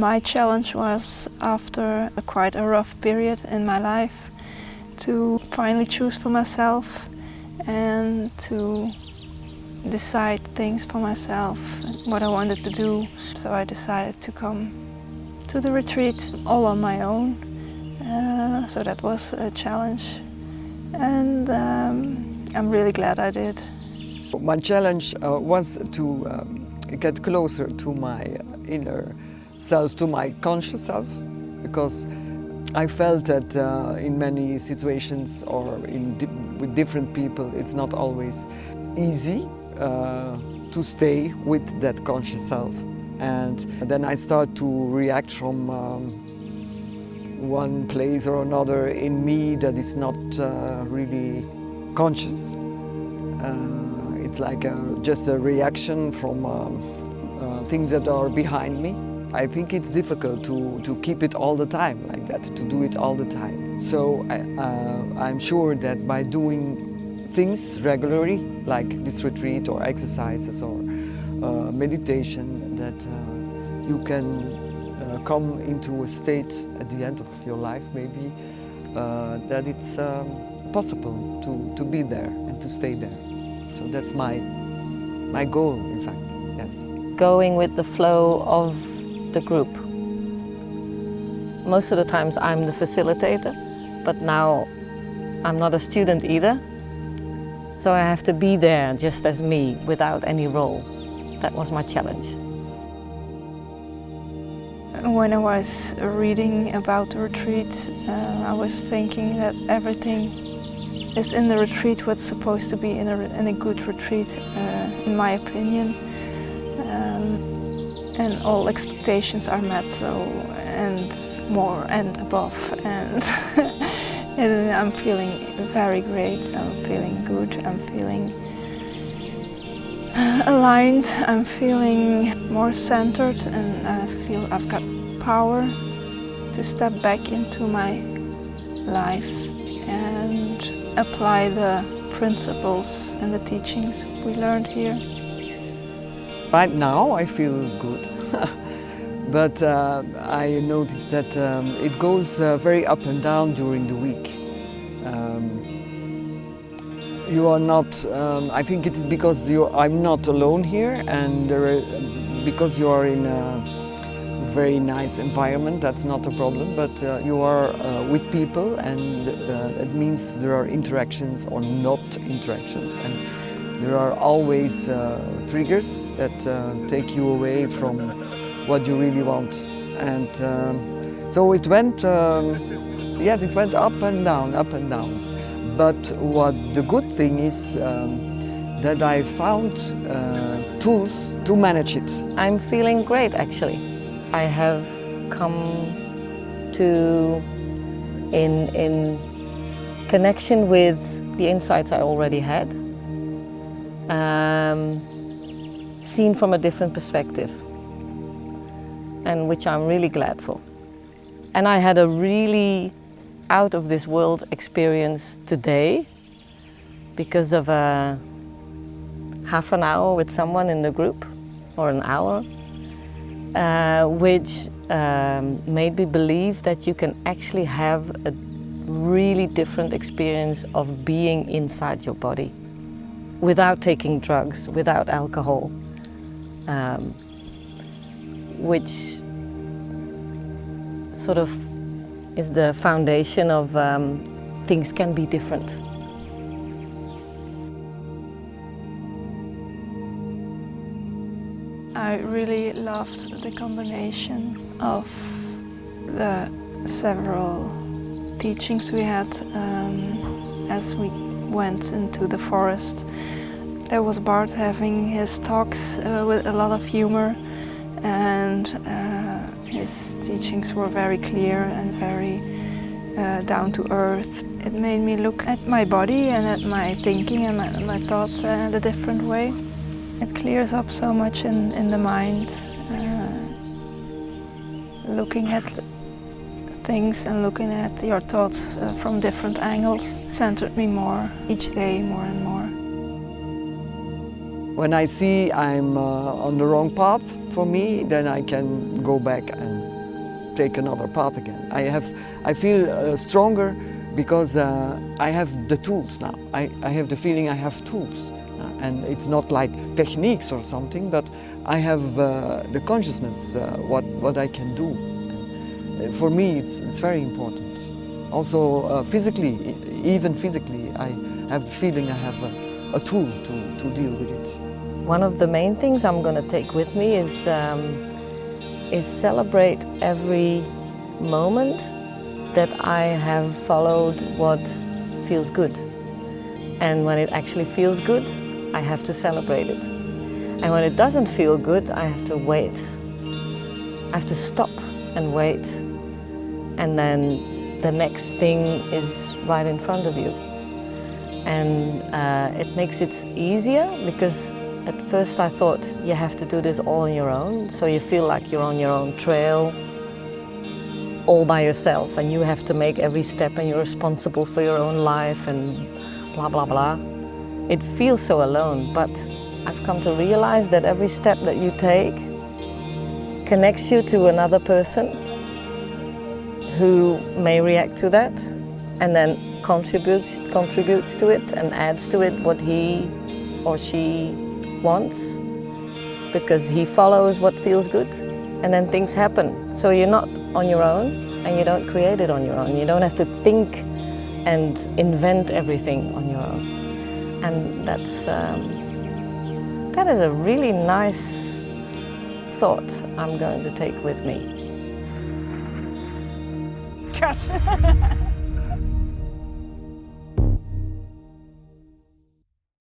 My challenge was, after quite a rough period in my life, to finally choose for myself and to decide things for myself, what I wanted to do. So I decided to come to the retreat all on my own. So that was a challenge, and I'm really glad I did. My challenge was to get closer to my inner self, to my conscious self, because I felt that in many situations or with different people, it's not always easy to stay with that conscious self. And then I start to react from one place or another in me that is not really conscious. It's like just a reaction from things that are behind me. I think it's difficult to keep it all the time like that, to do it all the time. So I'm sure that by doing things regularly, like this retreat or exercises or meditation, that you can come into a state at the end of your life, maybe, that it's possible to be there and to stay there. So that's my goal, in fact, yes. Going with the flow of the group. Most of the times I'm the facilitator, but now I'm not a student either. So I have to be there just as me, without any role. That was my challenge. When I was reading about the retreat, I was thinking that everything is in the retreat what's supposed to be in a good retreat, in my opinion. And all expectations are met, so, and more and above, and, and I'm feeling very great, I'm feeling good, I'm feeling aligned, I'm feeling more centered, and I feel I've got power to step back into my life and apply the principles and the teachings we learned here. Right now I feel good, but I noticed that it goes very up and down during the week. You are not, I think it is because I'm not alone here, and because you are in a very nice environment, that's not a problem, but you are with people, and it means there are interactions or not interactions. And there are always triggers that take you away from what you really want. And so it went, yes, it went up and down, up and down. But what the good thing is that I found tools to manage it. I'm feeling great, actually. I have come to, in connection with the insights I already had, seen from a different perspective, and which I'm really glad for. And I had a really out of this world experience today because of a half an hour with someone in the group, or an hour, which made me believe that you can actually have a really different experience of being inside your body, without taking drugs, without alcohol, which sort of is the foundation of things can be different. I really loved the combination of the several teachings we had as we went into the forest. There was Bart having his talks with a lot of humor, and his teachings were very clear and very down to earth. It made me look at my body and at my thinking and my thoughts in a different way. It clears up so much in the mind. Looking at things and looking at your thoughts from different angles centered me more each day, more and more. When I see I'm on the wrong path for me, then I can go back and take another path again. I feel stronger because I have the tools now. I have the feeling I have tools. And it's not like techniques or something, but I have the consciousness what I can do. And for me, it's very important. Also, physically, even physically, I have the feeling I have a tool to deal with it. One of the main things I'm going to take with me is celebrate every moment that I have followed what feels good. And when it actually feels good, I have to celebrate it. And when it doesn't feel good, I have to wait. I have to stop and wait. And then the next thing is right in front of you. And it makes it easier because at first I thought you have to do this all on your own. So you feel like you're on your own trail, all by yourself, and you have to make every step and you're responsible for your own life and blah, blah, blah. It feels so alone, but I've come to realize that every step that you take connects you to another person who may react to that and then contributes to it and adds to it what he or she wants because he follows what feels good, and then things happen. So you're not on your own and you don't create it on your own. You don't have to think and invent everything on your own. And that is a really nice thought I'm going to take with me. Cut.